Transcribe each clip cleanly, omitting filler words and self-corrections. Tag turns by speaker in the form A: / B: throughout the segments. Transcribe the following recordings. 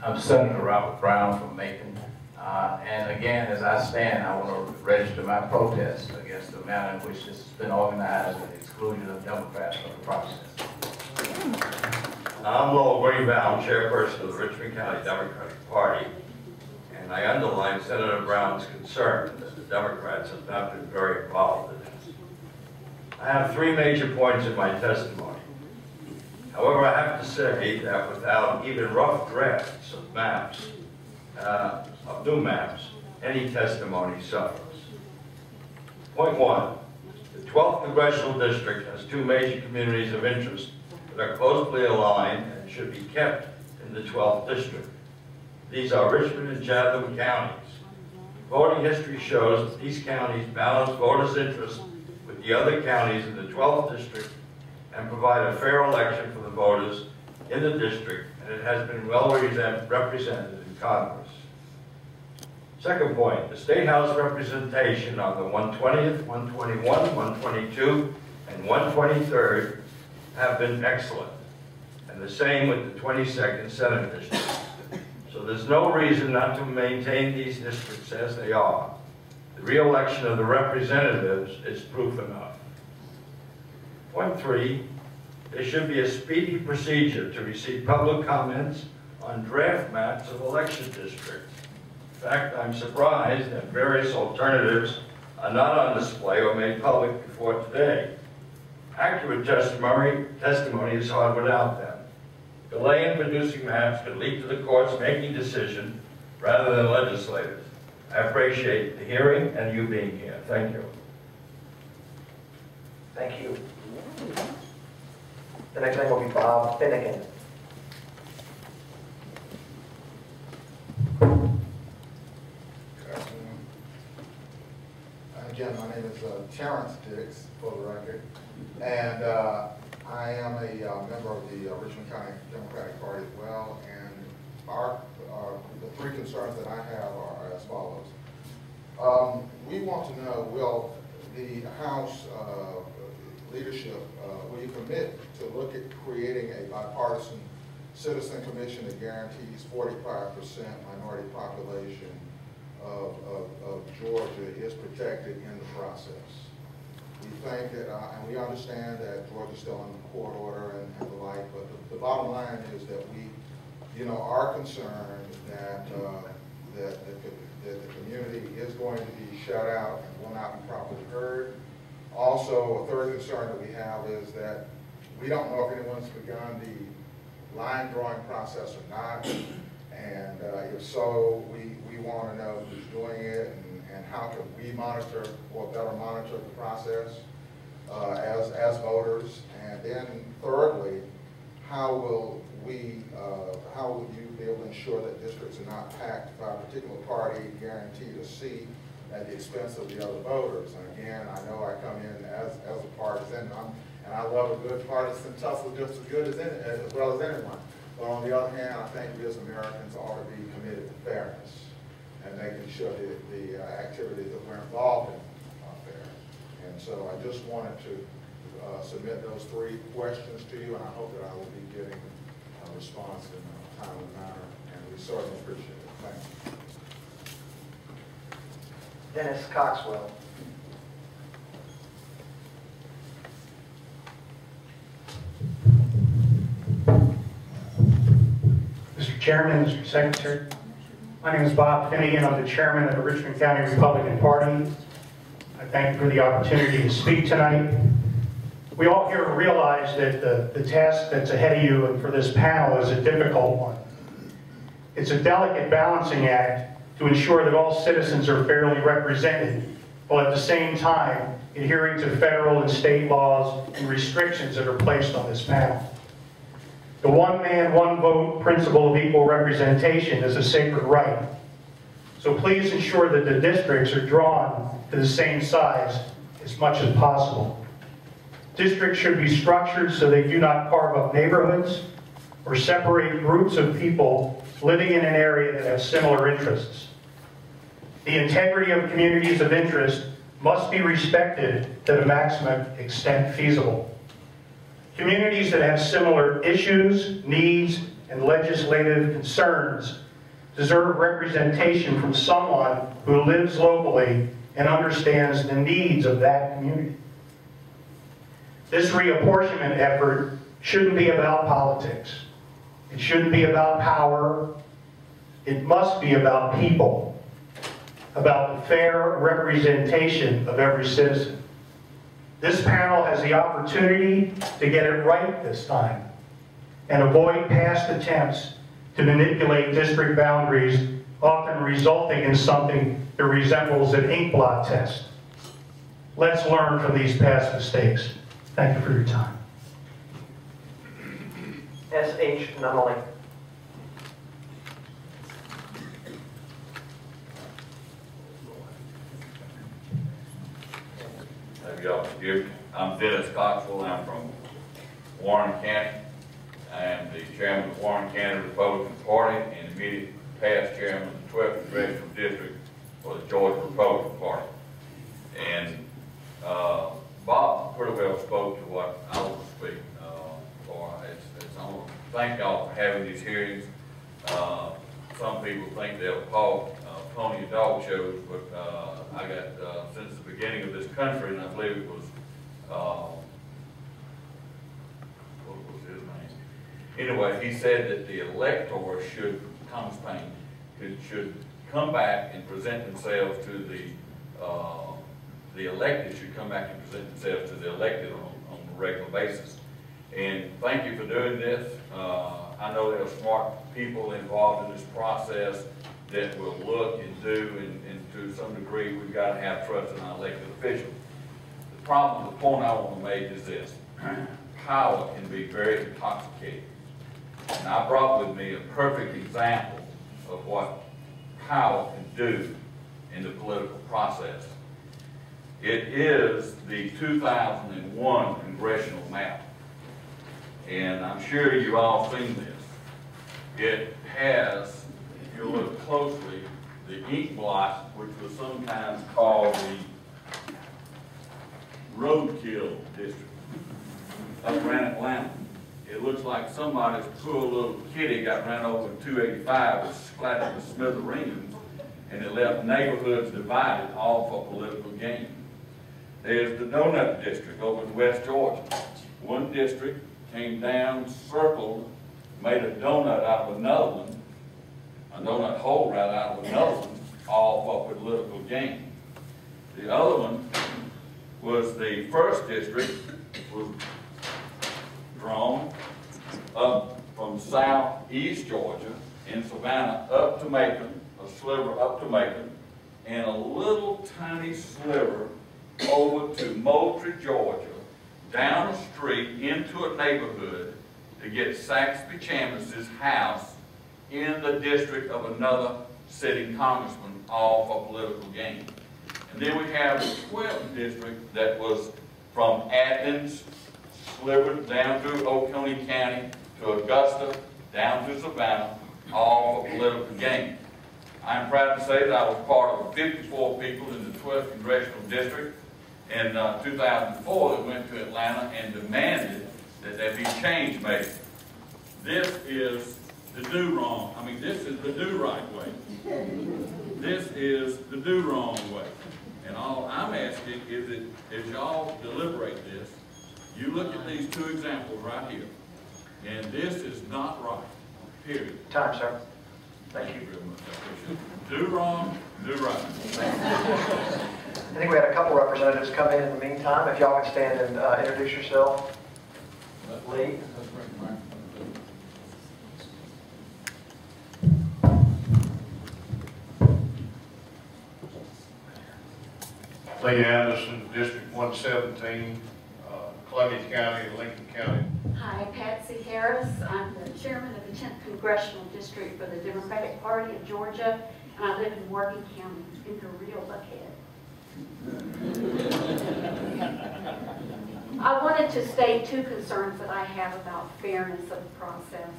A: I'm Senator Robert Brown from Macon. And again, as I stand, I want to register my protest against the manner in which this has been organized and the exclusion of Democrats from the process.
B: I'm Lowell Greenbaum, chairperson of the Richmond County Democratic Party, and I underline Senator Brown's concern that the Democrats have not been very involved in this. I have three major points in my testimony. However, I have to say that without even rough drafts of maps, of new maps, any testimony suffers. Point one, the 12th Congressional District has two major communities of interest that are closely aligned and should be kept in the 12th District. These are Richmond and Chatham counties. Voting history shows that these counties balance voters' interests with the other counties in the 12th District and provide a fair election for the voters in the district, and it has been well represented in Congress. Second point, the State House representation on the 120th, 121, 122, and 123rd have been excellent, and the same with the 22nd Senate District. So there's no reason not to maintain these districts as they are. The re-election of the representatives is proof enough. Point three, there should be a speedy procedure to receive public comments on draft maps of election districts. In fact, I'm surprised that various alternatives are not on display or made public before today. Accurate testimony is hard without them. Delay in producing maps could lead to the courts making decisions rather than legislators. I appreciate the hearing and you being here. Thank you.
C: Thank you. The next name will be Bob Finnegan.
D: Good afternoon. Again, my name is Terrence Dix, for the record, and I am a member of the Richmond County Democratic Party as well, and the three concerns that I have are as follows. We want to know, will the House leadership, will you commit to look at creating a bipartisan citizen commission that guarantees 45% minority population of Georgia is protected in the process? We think that, and we understand that Georgia's still under court order and the like, but the bottom line is that we, are concerned that that the community is going to be shut out and will not be properly heard. Also, a third concern that we have is that we don't know if anyone's begun the line drawing process or not, and if so, we want to know who's doing it and how can we monitor or better monitor the process as voters. And then thirdly, how will you be able to ensure that districts are not packed by a particular party guaranteed a seat at the expense of the other voters? And again, I know I come in as a partisan, and I love a good partisan tussle just as well as anyone. But on the other hand, I think we as Americans ought to be committed to fairness and making sure that the activities that we're involved in are fair. And so I just wanted to submit those three questions to you, and I hope that I will be getting a response in a timely manner, and we certainly appreciate it. Thank you.
C: Dennis Coxwell.
E: Mr. Chairman, Mr. Secretary, my name is Bob Finnegan. I'm the chairman of the Richmond County Republican Party. I thank you for the opportunity to speak tonight. We all here realize that the task that's ahead of you and for this panel is a difficult one. It's a delicate balancing act to ensure that all citizens are fairly represented, while at the same time adhering to federal and state laws and restrictions that are placed on this panel. The one man, one vote principle of equal representation is a sacred right. So please ensure that the districts are drawn to the same size as much as possible. Districts should be structured so they do not carve up neighborhoods or separate groups of people living in an area that have similar interests. The integrity of communities of interest must be respected to the maximum extent feasible. Communities that have similar issues, needs, and legislative concerns deserve representation from someone who lives locally and understands the needs of that community. This reapportionment effort shouldn't be about politics. It shouldn't be about power. It must be about people, about the fair representation of every citizen. This panel has the opportunity to get it right this time and avoid past attempts to manipulate district boundaries, often resulting in something that resembles an ink blot test. Let's learn from these past mistakes. Thank you for your time.
C: S.H. Nunnally.
B: Have y'all excused me? I'm Dennis Coxwell. I'm from Warren County. I am the chairman of the Warren County Republican Party and immediate past chairman of the 12th Congressional District for the Georgia Republican Party. And Bob pretty well spoke to what I will speak for. I want to thank y'all for having these hearings. Some people think they'll call pony and dog shows, but I got, since the beginning of this country, and I believe it was, what was his name? Anyway, he said that the electors should, Thomas Paine, should come back and present themselves to the elected should come back and present themselves to the elected on a regular basis. And thank you for doing this. I know there are smart people involved in this process that will look and do, and to some degree, we've got to have trust in our elected officials. The problem, the point I want to make is this. Power can be very intoxicating. And I brought with me a perfect example of what power can do in the political process. It is the 2001 Congressional map. And I'm sure you've all seen this. It has, if you look closely, the ink blot, which was sometimes called the roadkill district up around Atlanta. It looks like somebody's poor little kitty got ran over in 285 and splattered the smithereens, and it left neighborhoods divided all for political gain. There's the donut district over in West Georgia. One district came down, circled, made a donut out of another one, a donut hole right out of another one, all for political gain. The other one was the first district, was drawn up from southeast Georgia in Savannah up to Macon, a sliver up to Macon, and a little tiny sliver over to Moultrie, Georgia, down a street into a neighborhood to get Saxby Chambliss's house in the district of another sitting congressman, all for political gain. And then we have the 12th district that was from Athens, slivered down through Oconee County to Augusta, down to Savannah, all for political gain. I'm proud to say that I was part of 54 people in the 12th Congressional District in 2004 that went to Atlanta and demanded that there be change made. This is the do-wrong. I mean, this is the do-right way. This is the do-wrong way. And all I'm asking is that as y'all deliberate this, you look at these two examples right here, and this is not right, period.
C: Time, sir.
B: Thank you very much. I appreciate it. Do wrong, do right.
C: I think we had a couple representatives come in the meantime. If y'all can stand and introduce yourself. Lee.
F: Lee Anderson, District 117, Columbia County, Lincoln County.
G: Hi, Patsy Harris. I'm the chairman of the 10th Congressional District for the Democratic Party of Georgia, and I live in Morgan County, in the real buckhead. I wanted to state two concerns that I have about fairness of the process.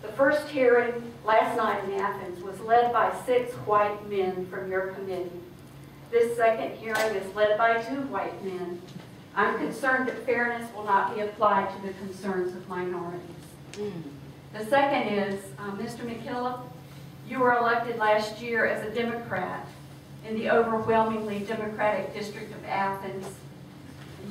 G: The first hearing last night in Athens was led by 6 white men from your committee. This second hearing is led by 2 white men. I'm concerned that fairness will not be applied to the concerns of minorities. The second is, Mr. McKillop, you were elected last year as a Democrat in the overwhelmingly Democratic District of Athens.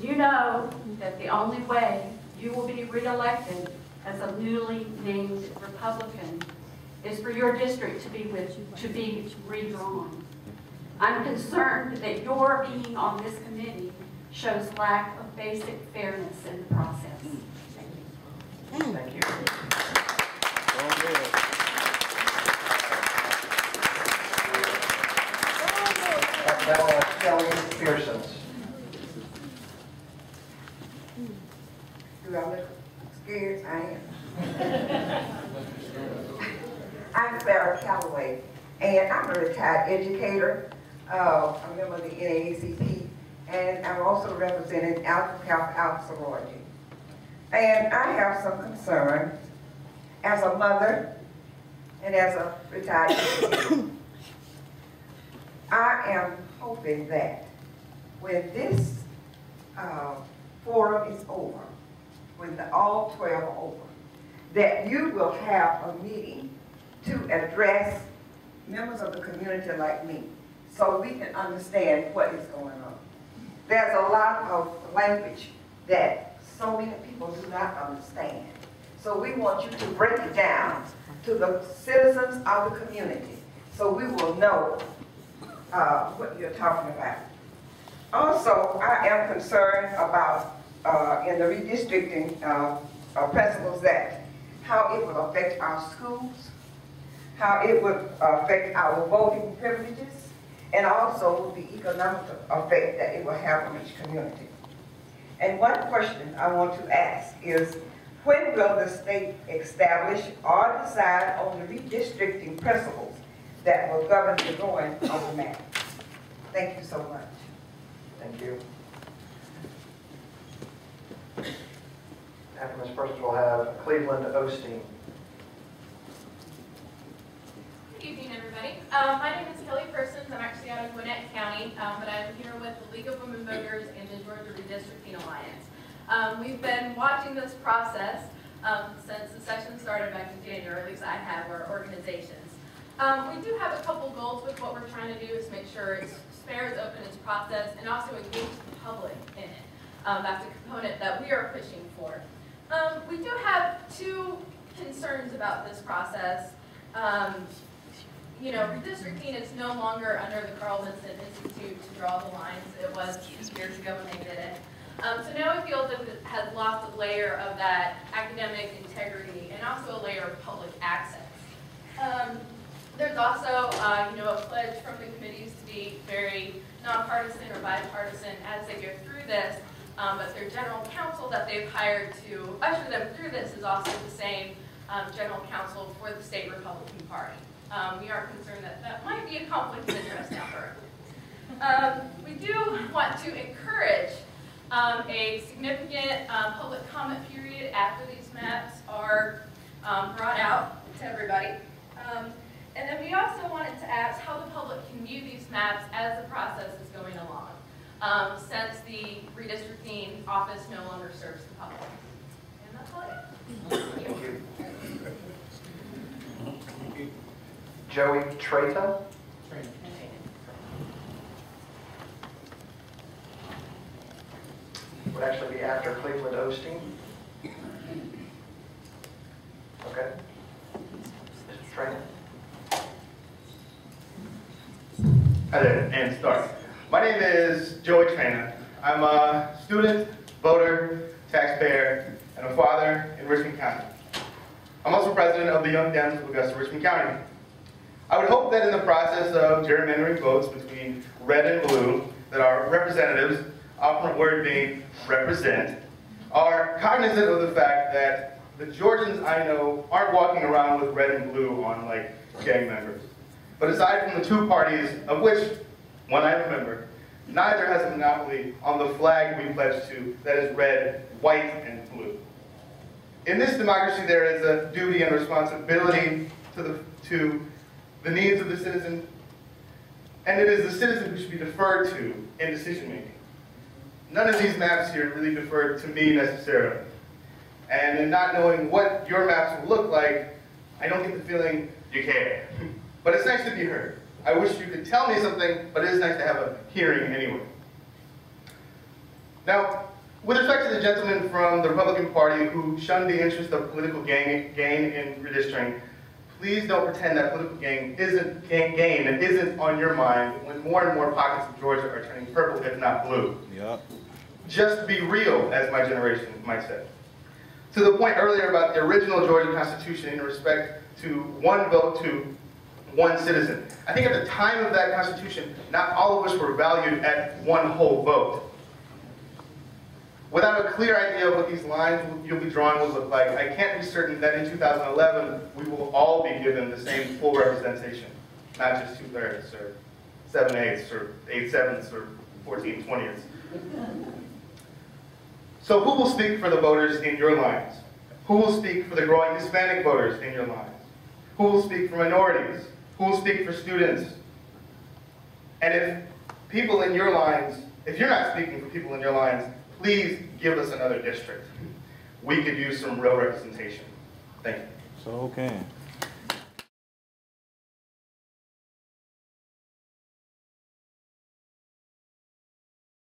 G: You know that the only way you will be reelected as a newly named Republican is for your district to be redrawn. I'm concerned that your being on this committee shows lack of basic fairness in the process. Thank you.
C: Thank you. Now, Kelly Pearsons.
H: Do I look scared? I am. I'm Sarah Calloway, and I'm a retired educator. I'm a member of the NAACP, and I'm also representing Alpha Kappa Alpha sorority. And I have some concern as a mother and as a retired educator. I am hoping that when this forum is over, when all 12 are over, that you will have a meeting to address members of the community like me, so we can understand what is going on. There's a lot of language that so many people do not understand. So we want you to break it down to the citizens of the community, so we will know what you're talking about. Also, I am concerned about in the redistricting principles, that how it will affect our schools, how it would affect our voting privileges, and also the economic effect that it will have on each community. And one question I want to ask is, when will the state establish or decide on the redistricting principles that will govern the going of the map? Thank you so much.
C: Thank you. After Ms. Persons, we'll have Cleveland Osteen.
I: Good evening, everybody. My name is Kelly Persons. I'm actually out of Gwinnett County, but I'm here with the League of Women Voters and the Georgia Redistricting Alliance. We've been watching this process since the session started back in January, at least I have, our organizations. We do have a couple goals with what we're trying to do, is make sure it's fair, as open as process, and also engage the public in it. That's a component that we are pushing for. We do have two concerns about this process. You know, redistricting is no longer under the Carl Vinson Institute to draw the lines. It was years ago when they did it. So now it feels that it has lost a layer of that academic integrity and also a layer of public access. There's also, you know, a pledge from the committees to be very nonpartisan or bipartisan as they go through this. But their general counsel that they've hired to usher them through this is also the same general counsel for the state Republican Party. We are concerned that that might be a conflict of interest down the road. We do want to encourage a significant public comment period after these maps are brought out to everybody. And then we also wanted to ask how the public can view these maps as the process is going along, since the redistricting office no longer serves the public. And that's all I have.
C: Thank you. Joey Treta. Would actually be after Cleveland Osteen. Okay. Mr. Treta.
J: Hi there, and start. My name is Joey Trena. I'm a student, voter, taxpayer, and a father in Richmond County. I'm also president of the Young Dems of Augusta, Richmond County. I would hope that in the process of gerrymandering votes between red and blue, that our representatives, opposite word being represent, are cognizant of the fact that the Georgians I know aren't walking around with red and blue on like gang members. But aside from the two parties, of which one I remember, neither has a monopoly on the flag we pledge to that is red, white, and blue. In this democracy, there is a duty and responsibility to the needs of the citizen, and it is the citizen who should be deferred to in decision making. None of these maps here really defer to me necessarily. And in not knowing what your maps will look like, I don't get the feeling you care. But it's nice to be heard. I wish you could tell me something, but it is nice to have a hearing anyway. Now, with respect to the gentleman from the Republican Party who shunned the interest of political gain in redistricting, please don't pretend that political gain isn't on your mind when more and more pockets of Georgia are turning purple, if not blue.
K: Yep.
J: Just be real, as my generation might say. To the point earlier about the original Georgia Constitution in respect to one vote to one citizen. I think at the time of that Constitution, not all of us were valued at one whole vote. Without a clear idea of what these lines you'll be drawing will look like, I can't be certain that in 2011 we will all be given the same full representation, not just 2/3 or 7/8 or 8/7 or 14/20. So who will speak for the voters in your lines? Who will speak for the growing Hispanic voters in your lines? Who will speak for minorities? Who will speak for students? And if people in your lines, if you're not speaking for people in your lines, please give us another district. We could use some real representation. Thank you.
K: So, okay.